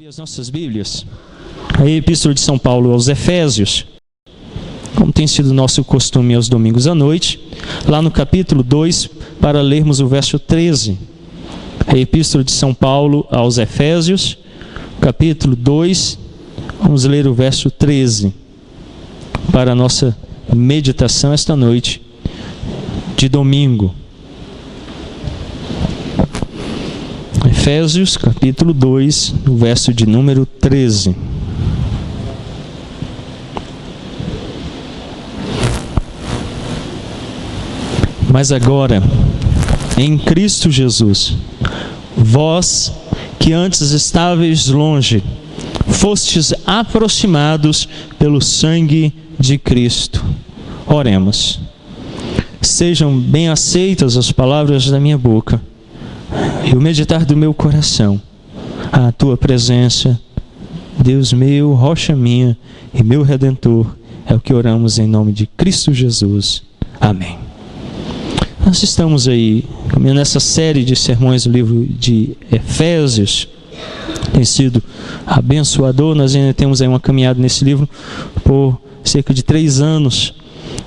As nossas Bíblias, a Epístola de São Paulo aos Efésios, como tem sido nosso costume aos domingos à noite, lá no capítulo 2, para lermos o verso 13. A Epístola de São Paulo aos Efésios, capítulo 2, vamos ler o verso 13, para a nossa meditação esta noite de domingo. Efésios, capítulo 2, o verso de número 13. Mas agora, em Cristo Jesus, vós que antes estáveis longe, fostes aproximados pelo sangue de Cristo. Oremos. Sejam bem aceitas as palavras da minha boca e o meditar do meu coração, a tua presença, Deus meu, rocha minha e meu Redentor, é o que oramos em nome de Cristo Jesus. Amém. Nós estamos aí nessa série de sermões do livro de Efésios, tem sido abençoador. Nós ainda temos aí uma caminhada nesse livro por cerca de 3 anos.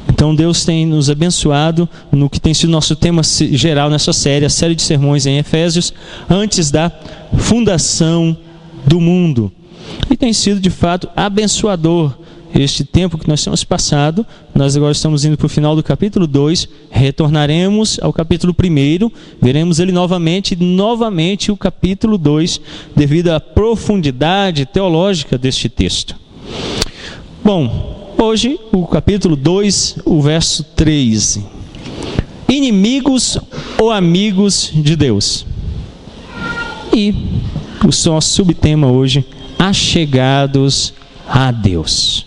Então Deus tem nos abençoado no que tem sido nosso tema geral nessa série, a série de sermões em Efésios, antes da fundação do mundo. E tem sido de fato abençoador este tempo que nós temos passado. Nós agora estamos indo para o final do capítulo 2, retornaremos ao capítulo 1, veremos ele novamente o capítulo 2, devido à profundidade teológica deste texto. Bom, hoje, o capítulo 2, o verso 13. Inimigos ou amigos de Deus? E o nosso subtema hoje, achegados a Deus.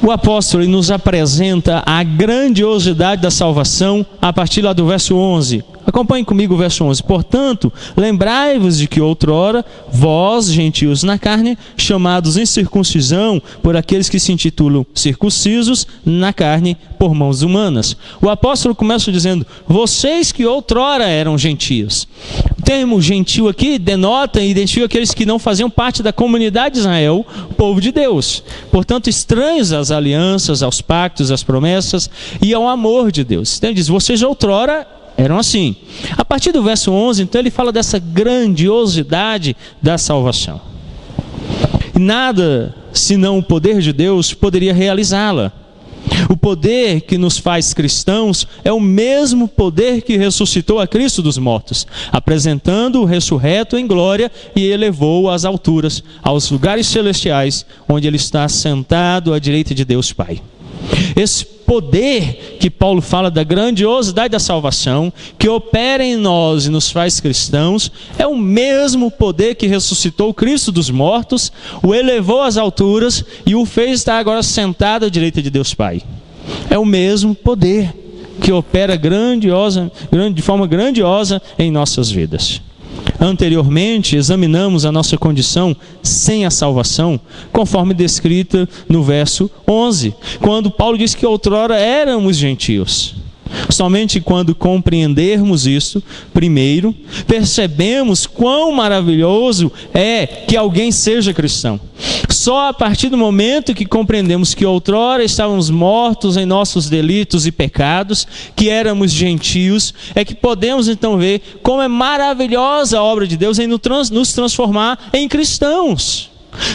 O apóstolo nos apresenta a grandiosidade da salvação a partir lá do verso 11. Acompanhe comigo o verso 11. Portanto, lembrai-vos de que outrora, vós, gentios na carne, chamados em circuncisão por aqueles que se intitulam circuncisos na carne por mãos humanas. O apóstolo começa dizendo, vocês que outrora eram gentios. O termo gentil aqui denota e identifica aqueles que não faziam parte da comunidade de Israel, o povo de Deus. Portanto, estranhos às alianças, aos pactos, às promessas e ao amor de Deus. Então ele diz, vocês outrora eram assim. A partir do verso 11, então, ele fala dessa grandiosidade da salvação. E nada, senão o poder de Deus, poderia realizá-la. O poder que nos faz cristãos é o mesmo poder que ressuscitou a Cristo dos mortos, apresentando-o ressurreto em glória e elevou-o às alturas, aos lugares celestiais, onde ele está sentado à direita de Deus Pai. Esse poder que Paulo fala da grandiosidade da salvação, que opera em nós e nos faz cristãos, é o mesmo poder que ressuscitou Cristo dos mortos, o elevou às alturas e o fez estar agora sentado à direita de Deus Pai. É o mesmo poder que opera de forma grandiosa em nossas vidas. Anteriormente, examinamos a nossa condição sem a salvação, conforme descrita no verso 11, quando Paulo diz que outrora éramos gentios. Somente quando compreendermos isso, primeiro, percebemos quão maravilhoso é que alguém seja cristão. Só a partir do momento que compreendemos que outrora estávamos mortos em nossos delitos e pecados, que éramos gentios, é que podemos então ver como é maravilhosa a obra de Deus em nos transformar em cristãos.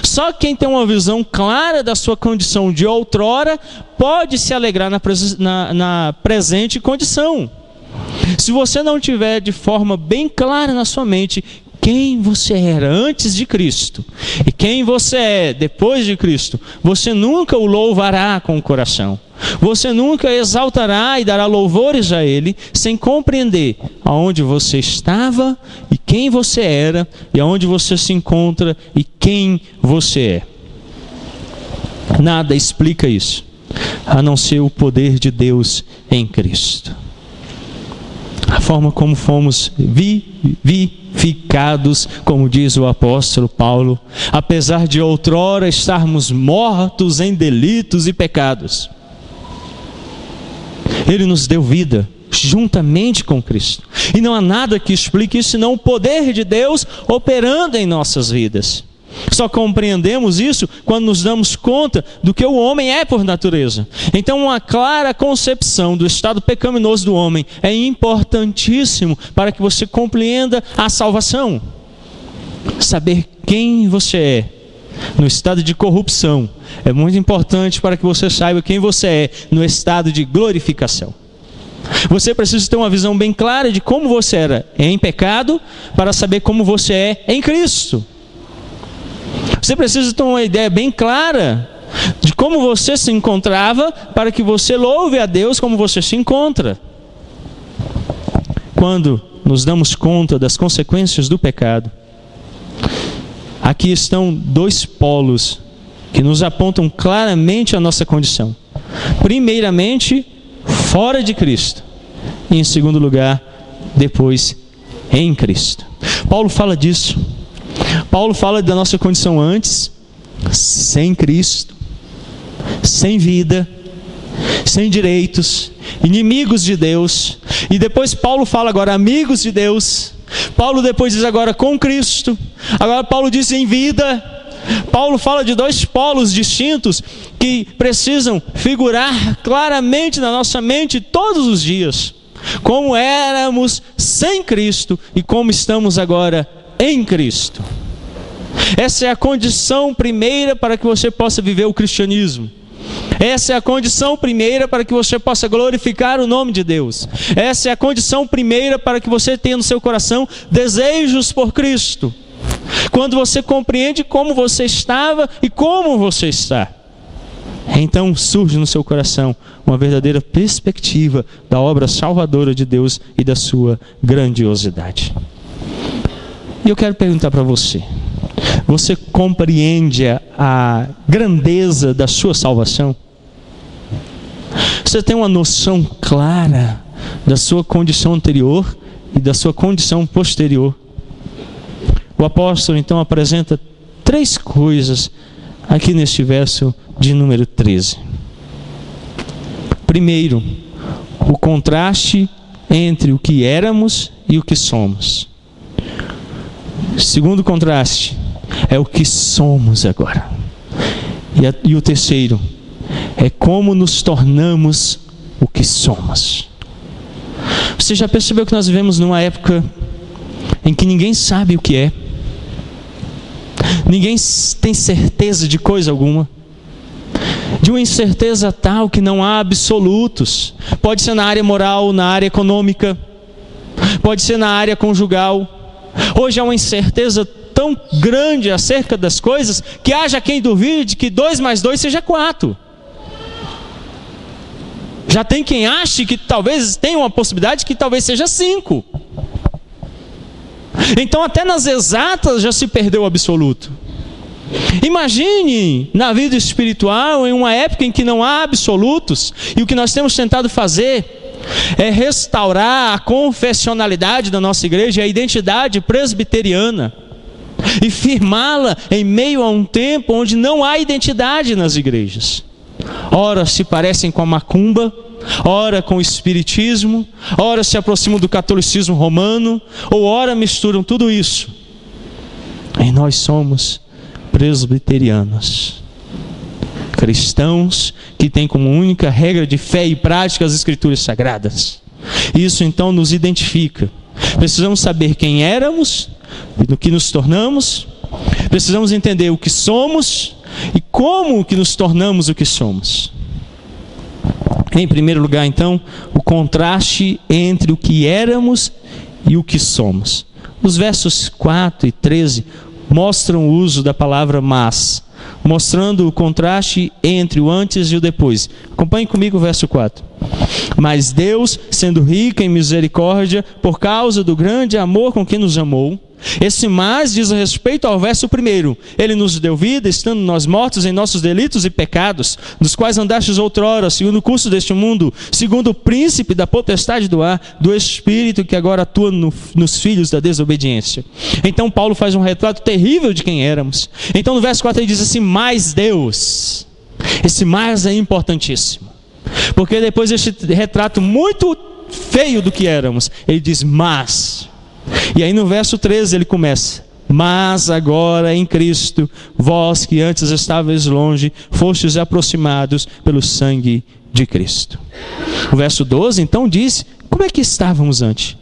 Só quem tem uma visão clara da sua condição de outrora pode se alegrar na presente condição. Se você não tiver de forma bem clara na sua mente quem você era antes de Cristo e quem você é depois de Cristo, você nunca o louvará com o coração. Você nunca exaltará e dará louvores a Ele sem compreender aonde você estava e quem você era, e aonde você se encontra e quem você é. Nada explica isso, a não ser o poder de Deus em Cristo. A forma como fomos vivificados, como diz o apóstolo Paulo, apesar de outrora estarmos mortos em delitos e pecados. Ele nos deu vida, juntamente com Cristo. E não há nada que explique isso senão o poder de Deus operando em nossas vidas. Só compreendemos isso quando nos damos conta do que o homem é por natureza. Então, uma clara concepção do estado pecaminoso do homem é importantíssimo para que você compreenda a salvação. Saber quem você é no estado de corrupção é muito importante para que você saiba quem você é no estado de glorificação. Você precisa ter uma visão bem clara de como você era em pecado para saber como você é em Cristo. Você precisa ter uma ideia bem clara de como você se encontrava para que você louve a Deus como você se encontra. Quando nos damos conta das consequências do pecado, aqui estão dois polos que nos apontam claramente a nossa condição. Primeiramente, fora de Cristo. E em segundo lugar, depois, em Cristo. Paulo fala disso. Paulo fala da nossa condição antes, sem Cristo, sem vida, sem direitos, inimigos de Deus. E depois Paulo fala agora amigos de Deus. Paulo depois diz agora com Cristo. Agora Paulo diz em vida. Paulo fala de dois polos distintos que precisam figurar claramente na nossa mente todos os dias. Como éramos sem Cristo e como estamos agora em Cristo. Essa é a condição primeira para que você possa viver o cristianismo. Essa é a condição primeira para que você possa glorificar o nome de Deus. Essa é a condição primeira para que você tenha no seu coração desejos por Cristo. Quando você compreende como você estava e como você está, então surge no seu coração uma verdadeira perspectiva da obra salvadora de Deus e da sua grandiosidade. E eu quero perguntar para você: você compreende a grandeza da sua salvação? Você tem uma noção clara da sua condição anterior e da sua condição posterior? O apóstolo então apresenta três coisas aqui neste verso de número 13. Primeiro, o contraste entre o que éramos e o que somos. Segundo contraste é o que somos agora. E o terceiro é como nos tornamos o que somos. Você já percebeu que nós vivemos numa época em que ninguém sabe o que é? Ninguém tem certeza de coisa alguma. De uma incerteza tal que não há absolutos. Pode ser na área moral, na área econômica, pode ser na área conjugal. Hoje há uma incerteza tão grande acerca das coisas que haja quem duvide que 2 mais 2 seja 4. Já tem quem ache que talvez tenha uma possibilidade que talvez seja 5. Então até nas exatas já se perdeu o absoluto. Imagine na vida espiritual em uma época em que não há absolutos, e o que nós temos tentado fazer é restaurar a confessionalidade da nossa igreja, a identidade presbiteriana, e firmá-la em meio a um tempo onde não há identidade nas igrejas. Ora se parecem com a macumba, ora com o espiritismo, ora se aproximam do catolicismo romano, ou ora misturam tudo isso. E nós somos presbiterianos, cristãos que têm como única regra de fé e prática as escrituras sagradas. Isso então nos identifica. Precisamos saber quem éramos e do que nos tornamos. Precisamos entender o que somos e como que nos tornamos o que somos. Em primeiro lugar, então, o contraste entre o que éramos e o que somos. Os versos 4 e 13 mostram o uso da palavra mas, mostrando o contraste entre o antes e o depois. Acompanhe comigo o verso 4. Mas Deus, sendo rico em misericórdia, por causa do grande amor com que nos amou. Esse mais diz a respeito ao verso 1. Ele nos deu vida, estando nós mortos em nossos delitos e pecados, dos quais andastes outrora, segundo o curso deste mundo, segundo o príncipe da potestade do ar, do espírito que agora atua nos filhos da desobediência. Então Paulo faz um retrato terrível de quem éramos. Então no verso 4 ele diz assim: mais Deus. Esse mais é importantíssimo, porque depois deste retrato muito feio do que éramos. Ele diz, mas. E aí no verso 13 ele começa: mas agora em Cristo, vós que antes estáveis longe, fostes aproximados pelo sangue de Cristo. O verso 12 então diz, como é que estávamos antes?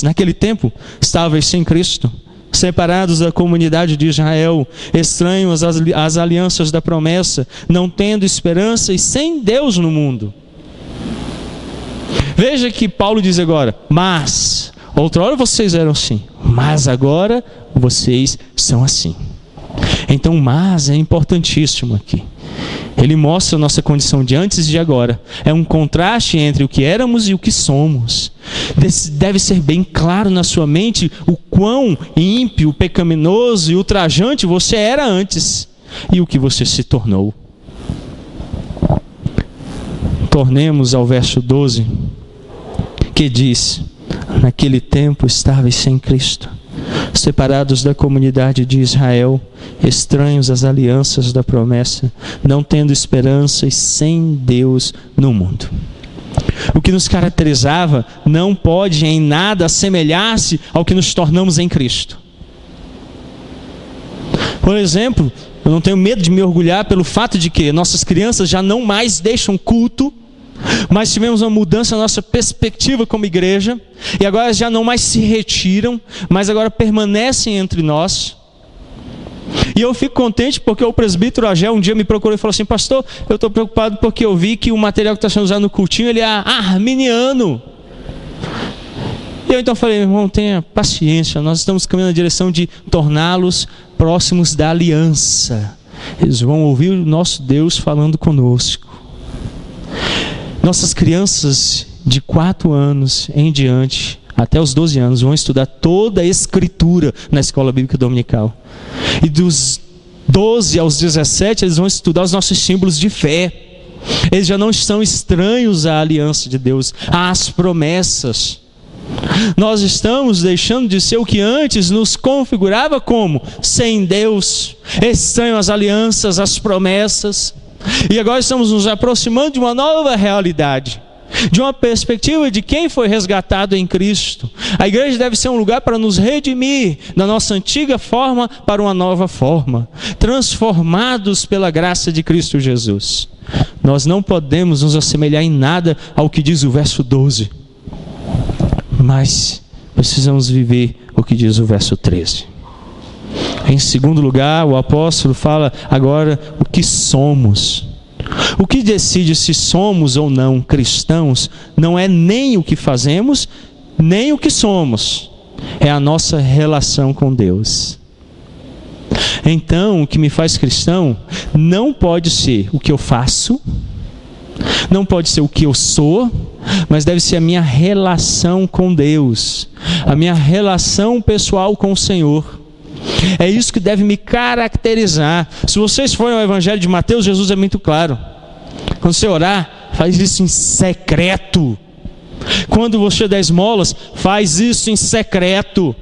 Naquele tempo, estáveis sem Cristo, separados da comunidade de Israel, estranhos às alianças da promessa, não tendo esperança e sem Deus no mundo. Veja que Paulo diz agora, mas, outrora vocês eram assim, mas agora vocês são assim. Então, mas é importantíssimo aqui. Ele mostra a nossa condição de antes e de agora. É um contraste entre o que éramos e o que somos. Deve ser bem claro na sua mente o quão ímpio, pecaminoso e ultrajante você era antes e o que você se tornou. Tornemos ao verso 12, que diz: naquele tempo estáveis sem Cristo, separados da comunidade de Israel, estranhos às alianças da promessa, não tendo esperança e sem Deus no mundo. O que nos caracterizava não pode em nada assemelhar-se ao que nos tornamos em Cristo. Por exemplo, eu não tenho medo de me orgulhar pelo fato de que nossas crianças já não mais deixam culto, mas tivemos uma mudança na nossa perspectiva como igreja, e agora já não mais se retiram, mas agora permanecem entre nós. E eu fico contente porque o presbítero Agel um dia me procurou e falou assim: pastor, eu estou preocupado porque eu vi que o material que está sendo usado no cultinho, ele é arminiano. E eu então falei: irmão, tenha paciência, nós estamos caminhando na direção de torná-los próximos da aliança. Eles vão ouvir o nosso Deus falando conosco. Nossas crianças de 4 anos em diante, até os 12 anos, vão estudar toda a Escritura na Escola Bíblica Dominical. E dos 12 aos 17, eles vão estudar os nossos símbolos de fé. Eles já não estão estranhos à aliança de Deus, às promessas. Nós estamos deixando de ser o que antes nos configurava como sem Deus, estranho às alianças, às promessas. E agora estamos nos aproximando de uma nova realidade, de uma perspectiva de quem foi resgatado em Cristo. A igreja deve ser um lugar para nos redimir da nossa antiga forma para uma nova forma, transformados pela graça de Cristo Jesus. Nós não podemos nos assemelhar em nada ao que diz o verso 12, mas precisamos viver o que diz o verso 13. Em segundo lugar, o apóstolo fala agora o que somos. O que decide se somos ou não cristãos não é nem o que fazemos, nem o que somos. É a nossa relação com Deus. Então, o que me faz cristão não pode ser o que eu faço, não pode ser o que eu sou, mas deve ser a minha relação com Deus, a minha relação pessoal com o Senhor. É isso que deve me caracterizar. Se vocês forem ao Evangelho de Mateus, Jesus é muito claro. Quando você orar, faz isso em secreto. Quando você der esmolas, faz isso em secreto.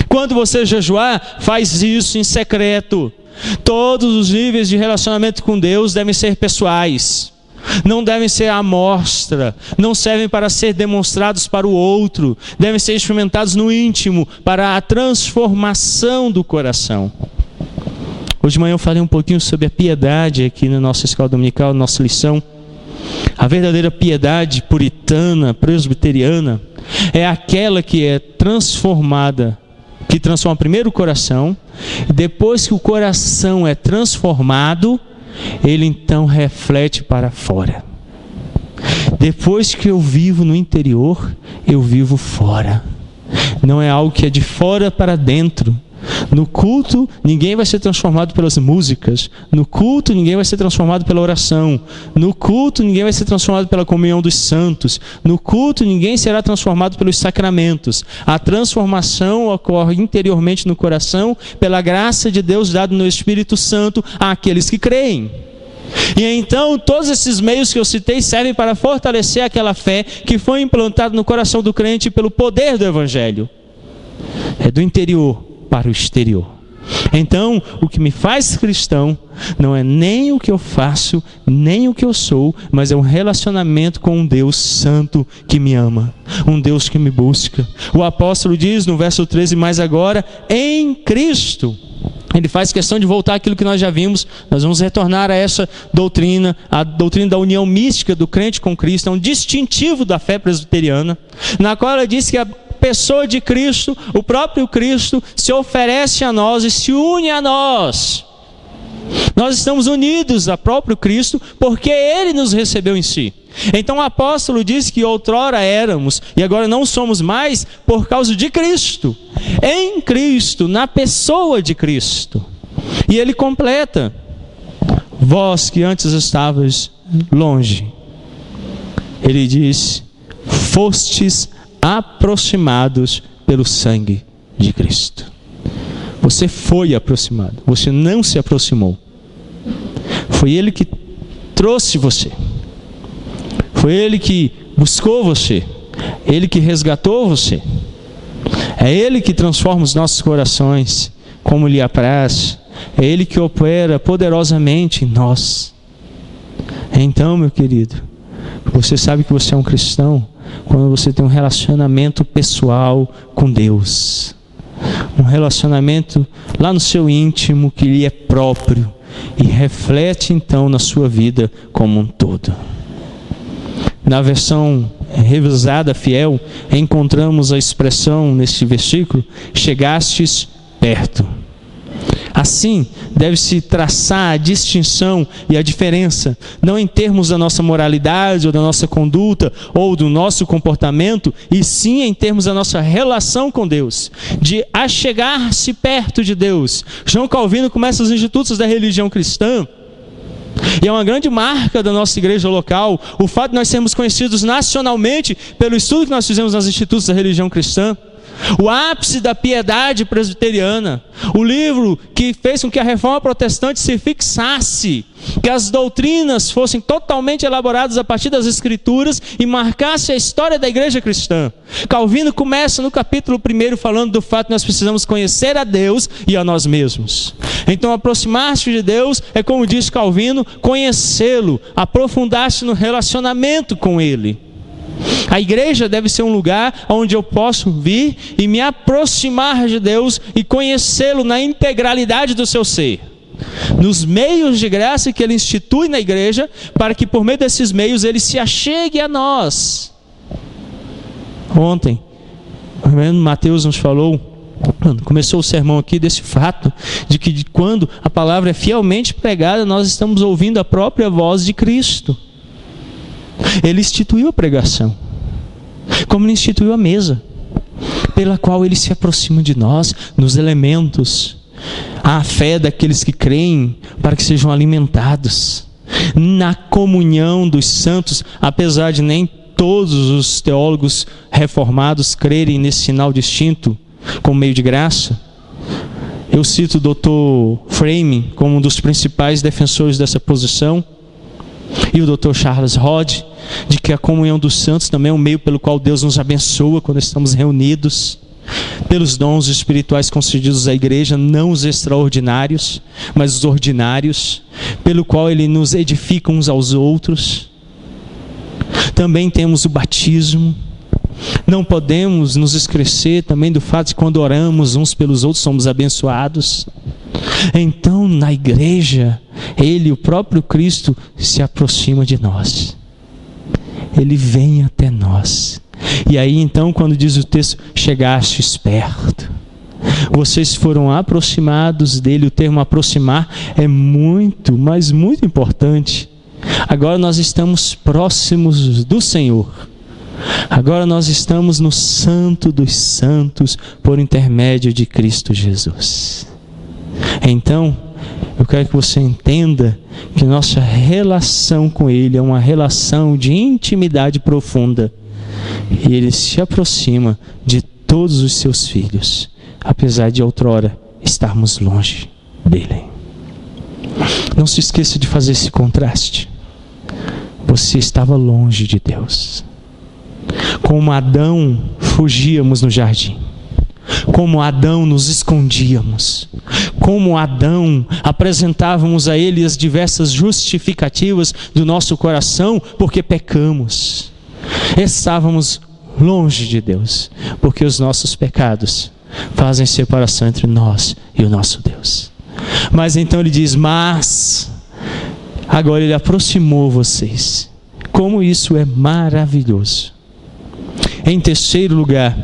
Quando você jejuar, faz isso em secreto. Todos os níveis de relacionamento com Deus devem ser pessoais. Não devem ser à mostra, não servem para ser demonstrados para o outro, devem ser experimentados no íntimo, para a transformação do coração. Hoje de manhã eu falei um pouquinho sobre a piedade aqui na nossa escola dominical, na nossa lição. A verdadeira piedade puritana, presbiteriana, é aquela que é transformada, que transforma primeiro o coração, e depois que o coração é transformado, ele então reflete para fora. Depois que eu vivo no interior, eu vivo fora. Não é algo que é de fora para dentro. No culto, ninguém vai ser transformado pelas músicas. No culto, ninguém vai ser transformado pela oração. No culto, ninguém vai ser transformado pela comunhão dos santos. No culto, ninguém será transformado pelos sacramentos. A transformação ocorre interiormente no coração, pela graça de Deus dada no Espírito Santo àqueles que creem. E então, todos esses meios que eu citei servem para fortalecer aquela fé que foi implantada no coração do crente pelo poder do Evangelho. É do interior para o exterior. Então, o que me faz cristão não é nem o que eu faço, nem o que eu sou, mas é um relacionamento com um Deus santo que me ama, um Deus que me busca. O apóstolo diz no verso 13, mas agora em Cristo. Ele faz questão de voltar àquilo que nós já vimos. Nós vamos retornar a essa doutrina, a doutrina da união mística do crente com Cristo, é um distintivo da fé presbiteriana, na qual ela diz que a pessoa de Cristo, o próprio Cristo, se oferece a nós e se une a nós. Nós estamos unidos ao próprio Cristo porque Ele nos recebeu em si. Então o apóstolo diz que outrora éramos e agora não somos mais por causa de Cristo, em Cristo, na pessoa de Cristo. E ele completa: vós que antes estavais longe, ele diz, fostes aproximados pelo sangue de Cristo. Você foi aproximado, você não se aproximou. Foi Ele que trouxe você, foi Ele que buscou você, Ele que resgatou você. É Ele que transforma os nossos corações como lhe apraz. É Ele que opera poderosamente em nós. Então, meu querido, você sabe que você é um cristão quando você tem um relacionamento pessoal com Deus, um relacionamento lá no seu íntimo que lhe é próprio e reflete então na sua vida como um todo. Na versão revisada fiel, encontramos a expressão neste versículo: chegastes perto. Assim, deve-se traçar a distinção e a diferença, não em termos da nossa moralidade ou da nossa conduta ou do nosso comportamento, e sim em termos da nossa relação com Deus, de achegar-se perto de Deus. João Calvino começa os institutos da religião cristã, e é uma grande marca da nossa igreja local, o fato de nós sermos conhecidos nacionalmente pelo estudo que nós fizemos nos institutos da religião cristã. O ápice da piedade presbiteriana, o livro que fez com que a reforma protestante se fixasse, que as doutrinas fossem totalmente elaboradas a partir das escrituras e marcasse a história da igreja cristã. Calvino começa no capítulo 1 falando do fato que nós precisamos conhecer a Deus e a nós mesmos. Então aproximar-se de Deus é, como diz Calvino, conhecê-lo, aprofundar-se no relacionamento com Ele. A igreja deve ser um lugar onde eu posso vir e me aproximar de Deus e conhecê-lo na integralidade do seu ser, nos meios de graça que Ele institui na igreja, para que por meio desses meios Ele se achegue a nós. Ontem, o irmão Mateus nos falou, começou o sermão aqui, desse fato de que quando a palavra é fielmente pregada, nós estamos ouvindo a própria voz de Cristo. Ele instituiu a pregação, como Ele instituiu a mesa, pela qual Ele se aproxima de nós, nos elementos, a fé daqueles que creem, para que sejam alimentados, na comunhão dos santos, apesar de nem todos os teólogos reformados crerem nesse sinal distinto, como meio de graça. Eu cito o Dr. Framing como um dos principais defensores dessa posição, e o Dr. Charles Rod, de que a comunhão dos santos também é um meio pelo qual Deus nos abençoa quando estamos reunidos, pelos dons espirituais concedidos à igreja, não os extraordinários, mas os ordinários, pelo qual Ele nos edifica uns aos outros. Também temos o batismo. Não podemos nos esquecer também do fato de que quando oramos uns pelos outros somos abençoados. Então, na igreja, Ele, o próprio Cristo, se aproxima de nós. Ele vem até nós. E aí então, quando diz o texto, chegastes perto, vocês foram aproximados dele. O termo aproximar é muito, mas muito importante. Agora nós estamos próximos do Senhor. Agora nós estamos no Santo dos Santos por intermédio de Cristo Jesus. Então, eu quero que você entenda que nossa relação com Ele é uma relação de intimidade profunda. E Ele se aproxima de todos os seus filhos, apesar de outrora estarmos longe dEle. Não se esqueça de fazer esse contraste. Você estava longe de Deus. Como Adão, fugíamos no jardim. Como Adão, nos escondíamos. como Adão, apresentávamos a Ele as diversas justificativas do nosso coração, porque pecamos. Estávamos longe de Deus, porque os nossos pecados fazem separação entre nós e o nosso Deus. Mas então ele diz, mas agora ele aproximou vocês. Como isso é maravilhoso. Em terceiro lugar,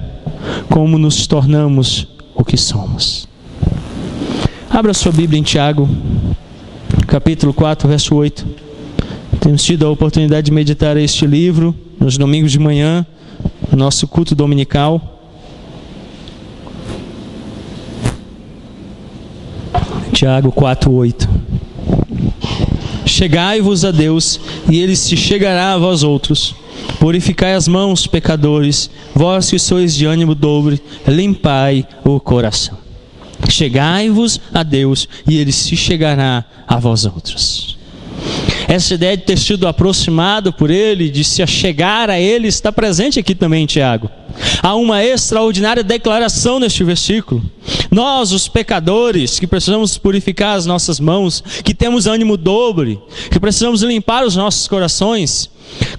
como nos tornamos o que somos. Abra sua Bíblia em Tiago, capítulo 4, verso 8. Temos tido a oportunidade de meditar este livro nos domingos de manhã, no nosso culto dominical. Tiago 4, 8. Chegai-vos a Deus, e Ele se chegará a vós outros. Purificai as mãos, pecadores, vós que sois de ânimo dobre, limpai o coração. Chegai-vos a Deus, e Ele se chegará a vós outros. Essa ideia de ter sido aproximado por Ele, de se achegar a Ele, está presente aqui também em Tiago. Há uma extraordinária declaração neste versículo. Nós, os pecadores, que precisamos purificar as nossas mãos, que temos ânimo dobre, que precisamos limpar os nossos corações,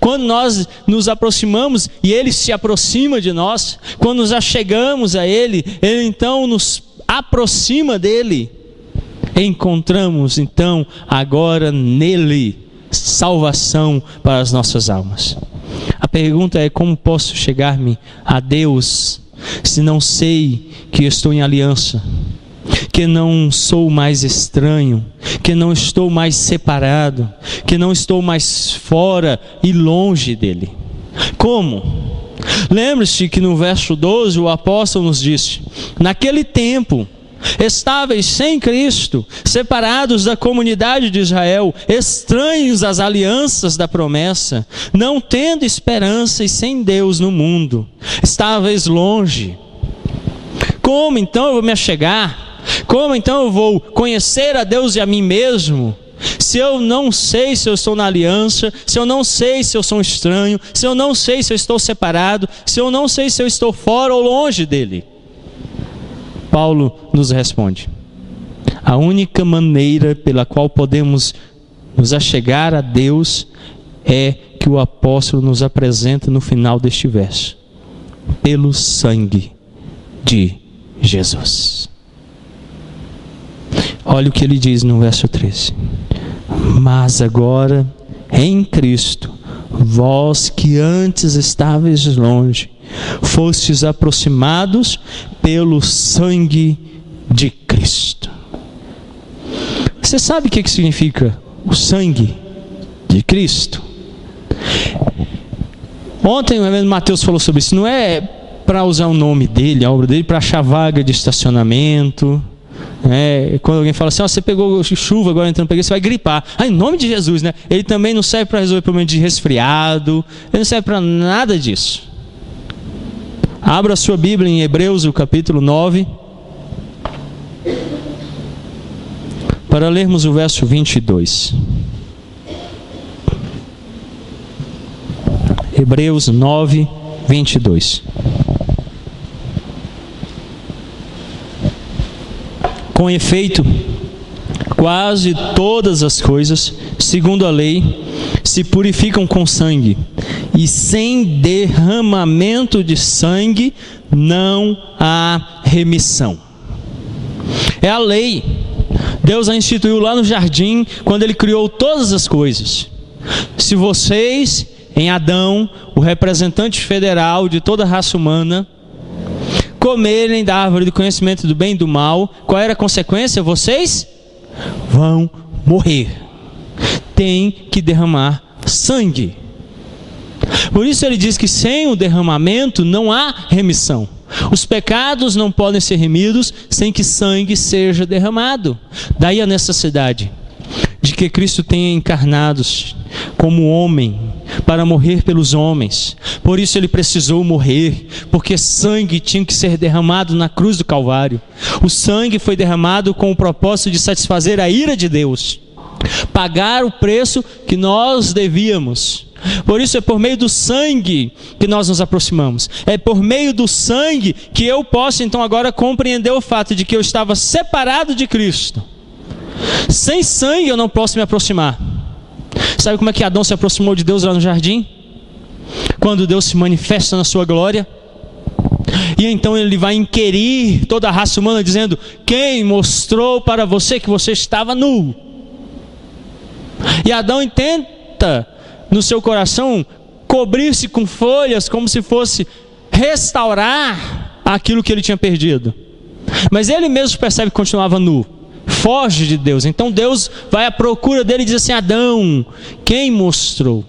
quando nós nos aproximamos e Ele se aproxima de nós, quando nos achegamos a Ele, Ele então nos aproxima dEle. Encontramos então agora nele salvação para as nossas almas. A pergunta é: como posso chegar-me a Deus se não sei que estou em aliança, que não sou mais estranho, que não estou mais separado, que não estou mais fora e longe dele? Como? Lembre-se que no verso 12 o apóstolo nos disse: naquele tempo estáveis sem Cristo, separados da comunidade de Israel, estranhos às alianças da promessa, não tendo esperança e sem Deus no mundo, estáveis longe. Como então eu vou me achegar? Como então eu vou conhecer a Deus e a mim mesmo, se eu não sei se eu estou na aliança, se eu não sei se eu sou estranho, se eu não sei se eu estou separado, se eu não sei se eu estou fora ou longe dele? Paulo nos responde: a única maneira pela qual podemos nos achegar a Deus é que o apóstolo nos apresenta no final deste verso: pelo sangue de Jesus. Olha o que ele diz no verso 13: mas agora em Cristo, vós que antes estáveis longe, fostes aproximados pelo sangue de Cristo. Você sabe o que significa o sangue de Cristo? Ontem o reverendo Mateus falou sobre isso. Não é para usar o nome dele, a obra dele, para achar vaga de estacionamento. Quando alguém fala assim: você pegou chuva agora entrando, você vai gripar. Em nome de Jesus, né? Ele também não serve para resolver problema de resfriado. Ele não serve para nada disso. Abra sua Bíblia em Hebreus, o capítulo 9, para lermos o verso 22. Hebreus 9, 22. Com efeito, quase todas as coisas, segundo a lei, se purificam com sangue, e sem derramamento de sangue não há remissão. É a lei. Deus a instituiu lá no jardim, quando Ele criou todas as coisas. Se vocês, em Adão, o representante federal de toda a raça humana, comerem da árvore do conhecimento do bem e do mal, qual era a consequência? Vocês vão morrer. Tem que derramar sangue. Por isso ele diz que sem o derramamento não há remissão. Os pecados não podem ser remidos sem que sangue seja derramado. Daí a necessidade de que Cristo tenha encarnado-se como homem para morrer pelos homens. Por isso ele precisou morrer, porque sangue tinha que ser derramado na cruz do Calvário. O sangue foi derramado com o propósito de satisfazer a ira de Deus, pagar o preço que nós devíamos, Por isso é por meio do sangue que nós nos aproximamos. É por meio do sangue que eu posso então agora compreender o fato de que eu estava separado de Cristo. Sem sangue eu não posso me aproximar. Sabe como é que Adão se aproximou de Deus lá no jardim? Quando Deus se manifesta na sua glória. E então ele vai inquirir toda a raça humana dizendo: quem mostrou para você que você estava nu? E Adão tenta no seu coração cobrir-se com folhas como se fosse restaurar aquilo que ele tinha perdido. Mas ele mesmo percebe que continuava nu. Foge de Deus. Então Deus vai à procura dele e diz assim: Adão, quem mostrou?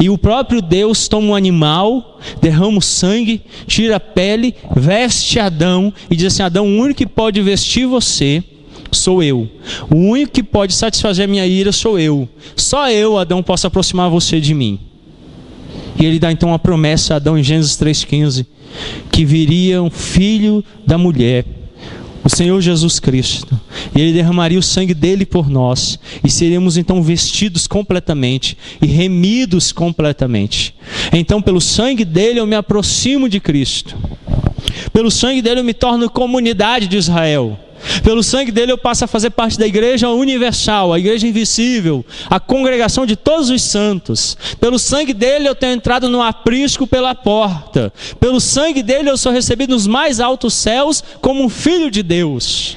E o próprio Deus toma um animal, derrama o sangue, tira a pele, veste Adão e diz assim: Adão, o único que pode vestir você sou eu. O único que pode satisfazer a minha ira sou eu. Só eu, Adão, posso aproximar você de mim. E ele dá então uma promessa a Adão em Gênesis 3,15, que viria um filho da mulher, o Senhor Jesus Cristo, e ele derramaria o sangue dele por nós, e seríamos então vestidos completamente e remidos completamente. Então pelo sangue dele eu me aproximo de Cristo, pelo sangue dele eu me torno comunidade de Israel, pelo sangue dele eu passo a fazer parte da igreja universal, a igreja invisível, a congregação de todos os santos. Pelo sangue dele eu tenho entrado no aprisco pela porta. Pelo sangue dele eu sou recebido nos mais altos céus como um filho de Deus.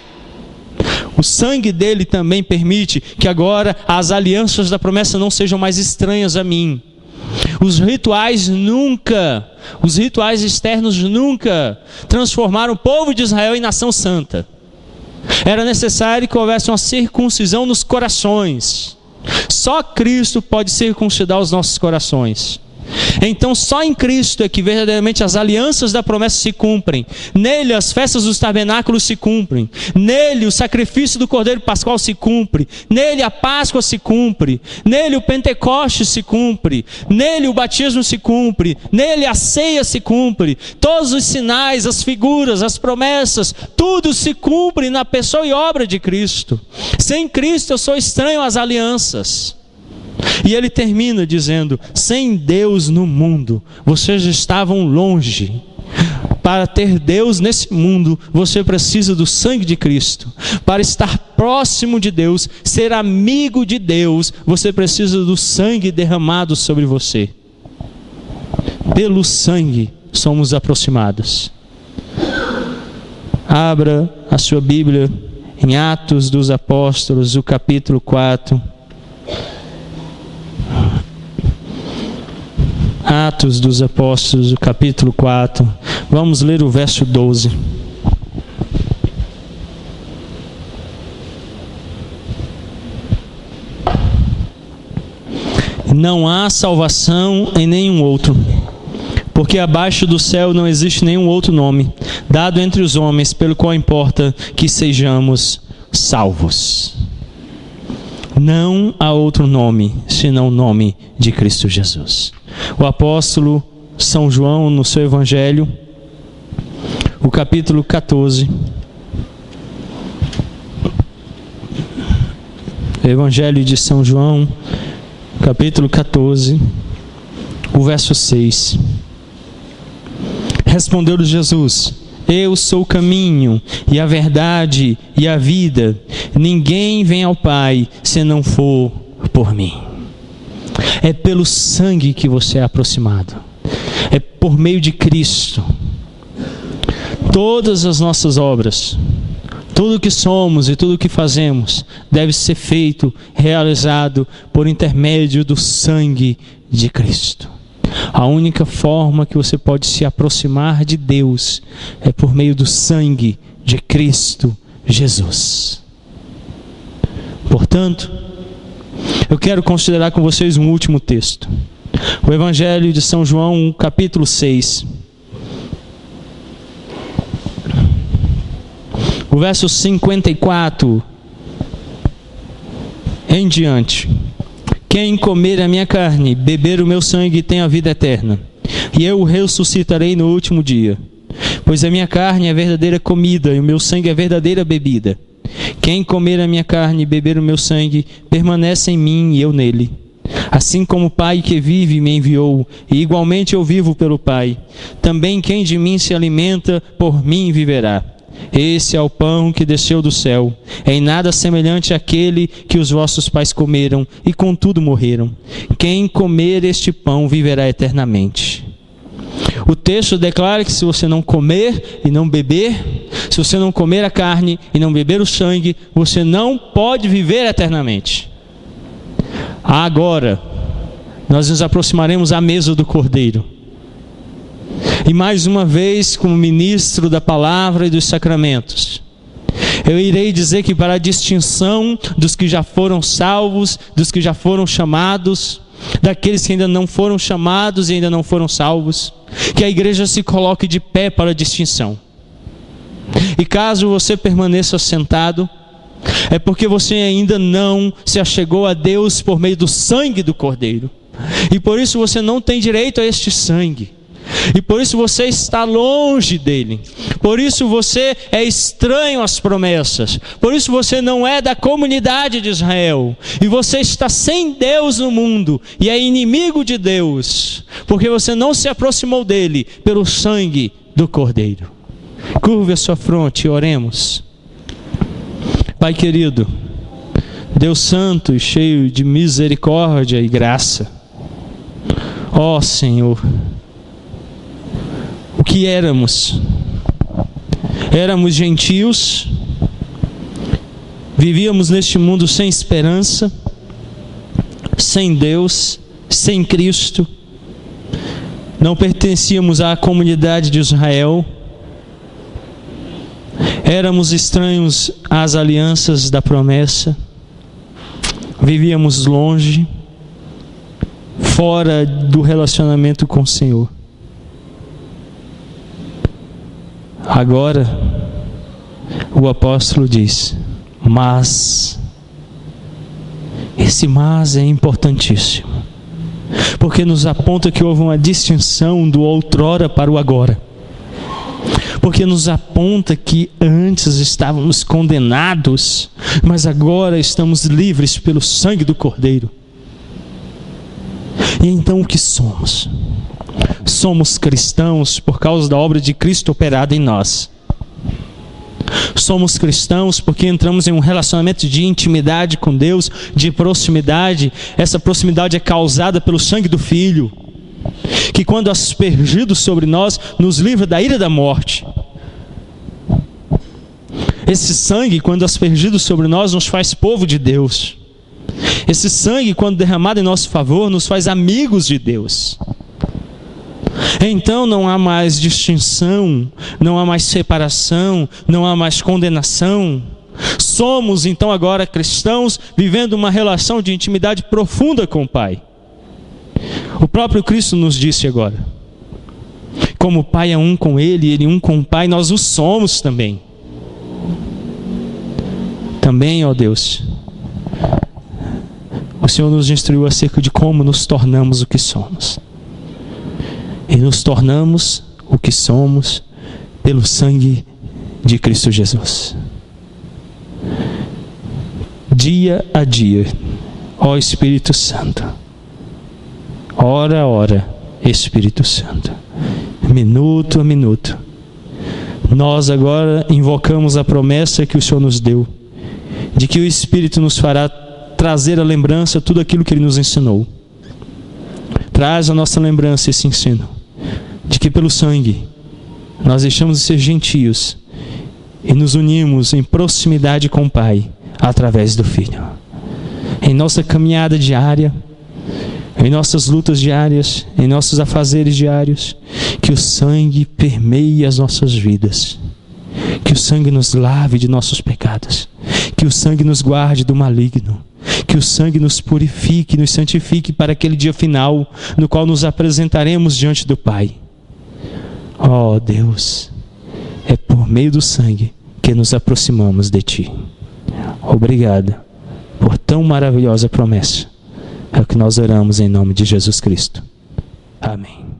O sangue dele também permite que agora as alianças da promessa não sejam mais estranhas a mim. Os rituais externos nunca transformaram o povo de Israel em nação santa. Era necessário que houvesse uma circuncisão nos corações. Só Cristo pode circuncidar os nossos corações. Então só em Cristo é que verdadeiramente as alianças da promessa se cumprem. Nele as festas dos tabernáculos se cumprem. Nele o sacrifício do Cordeiro Pascual se cumpre. Nele a Páscoa se cumpre. Nele o Pentecostes se cumpre. Nele o batismo se cumpre. Nele a ceia se cumpre. Todos os sinais, as figuras, as promessas, tudo se cumpre na pessoa e obra de Cristo. Sem Cristo eu sou estranho às alianças. E ele termina dizendo: sem Deus no mundo, vocês estavam longe. Para ter Deus nesse mundo, você precisa do sangue de Cristo. Para estar próximo de Deus, ser amigo de Deus, você precisa do sangue derramado sobre você. Pelo sangue somos aproximados. Abra a sua Bíblia em Atos dos Apóstolos, o capítulo 4. Atos dos Apóstolos, o capítulo 4. Vamos ler o verso 12. Não há salvação em nenhum outro, porque abaixo do céu não existe nenhum outro nome dado entre os homens pelo qual importa que sejamos salvos. Não há outro nome senão o nome de Cristo Jesus. O apóstolo São João, no seu Evangelho, o capítulo 14, Evangelho de São João, capítulo 14, o verso 6. Respondeu-lhe Jesus: eu sou o caminho e a verdade e a vida. Ninguém vem ao Pai se não for por mim. É pelo sangue que você é aproximado. É por meio de Cristo. Todas as nossas obras, tudo o que somos e tudo o que fazemos, deve ser feito, realizado por intermédio do sangue de Cristo. A única forma que você pode se aproximar de Deus é por meio do sangue de Cristo Jesus. Portanto, eu quero considerar com vocês um último texto. O Evangelho de São João, capítulo 6. O verso 54 em diante. Quem comer a minha carne, beber o meu sangue, tem a vida eterna, e eu o ressuscitarei no último dia. Pois a minha carne é verdadeira comida, e o meu sangue é verdadeira bebida. Quem comer a minha carne e beber o meu sangue, permanece em mim e eu nele. Assim como o Pai que vive me enviou, e igualmente eu vivo pelo Pai, também quem de mim se alimenta, por mim viverá. Esse é o pão que desceu do céu, em nada semelhante àquele que os vossos pais comeram e contudo morreram. Quem comer este pão viverá eternamente. O texto declara que se você não comer e não beber, se você não comer a carne e não beber o sangue, você não pode viver eternamente. Agora, nós nos aproximaremos à mesa do Cordeiro. E mais uma vez, como ministro da palavra e dos sacramentos, eu irei dizer que para a distinção dos que já foram salvos, dos que já foram chamados, daqueles que ainda não foram chamados e ainda não foram salvos, que a igreja se coloque de pé para a distinção. E caso você permaneça sentado, é porque você ainda não se achegou a Deus por meio do sangue do Cordeiro. E por isso você não tem direito a este sangue. E por isso você está longe dele. Por isso você é estranho às promessas. Por isso você não é da comunidade de Israel. E você está sem Deus no mundo. E é inimigo de Deus. Porque você não se aproximou dele pelo sangue do Cordeiro. Curve a sua fronte e oremos. Pai querido, Deus santo e cheio de misericórdia e graça. Ó Senhor, o que éramos? Éramos gentios, vivíamos neste mundo sem esperança, sem Deus, sem Cristo, não pertencíamos à comunidade de Israel, éramos estranhos às alianças da promessa, vivíamos longe, fora do relacionamento com o Senhor. Agora, o apóstolo diz, mas, esse mas é importantíssimo, porque nos aponta que houve uma distinção do outrora para o agora, porque nos aponta que antes estávamos condenados, mas agora estamos livres pelo sangue do Cordeiro. E então o que somos? Somos cristãos por causa da obra de Cristo operada em nós. Somos cristãos porque entramos em um relacionamento de intimidade com Deus, de proximidade. Essa proximidade é causada pelo sangue do Filho, que quando aspergido sobre nós, nos livra da ira da morte. Esse sangue, quando aspergido sobre nós, nos faz povo de Deus. Esse sangue, quando derramado em nosso favor, nos faz amigos de Deus. Então não há mais distinção, não há mais separação, não há mais condenação. Somos então agora cristãos, vivendo uma relação de intimidade profunda com o Pai. O próprio Cristo nos disse agora, como o Pai é um com Ele, Ele um com o Pai, nós o somos também. Também, ó Deus, o Senhor nos instruiu acerca de como nos tornamos o que somos. E nos tornamos o que somos pelo sangue de Cristo Jesus. Dia a dia, ó Espírito Santo, hora a hora, Espírito Santo, minuto a minuto, nós agora invocamos a promessa que o Senhor nos deu, de que o Espírito nos fará trazer à lembrança tudo aquilo que Ele nos ensinou. Traz à nossa lembrança esse ensino, de que pelo sangue nós deixamos de ser gentios e nos unimos em proximidade com o Pai através do Filho. Em nossa caminhada diária, em nossas lutas diárias, em nossos afazeres diários, que o sangue permeie as nossas vidas, que o sangue nos lave de nossos pecados, que o sangue nos guarde do maligno, que o sangue nos purifique, nos santifique para aquele dia final, no qual nos apresentaremos diante do Pai. Ó Deus, é por meio do sangue que nos aproximamos de Ti. Obrigado por tão maravilhosa promessa. É o que nós oramos em nome de Jesus Cristo. Amém.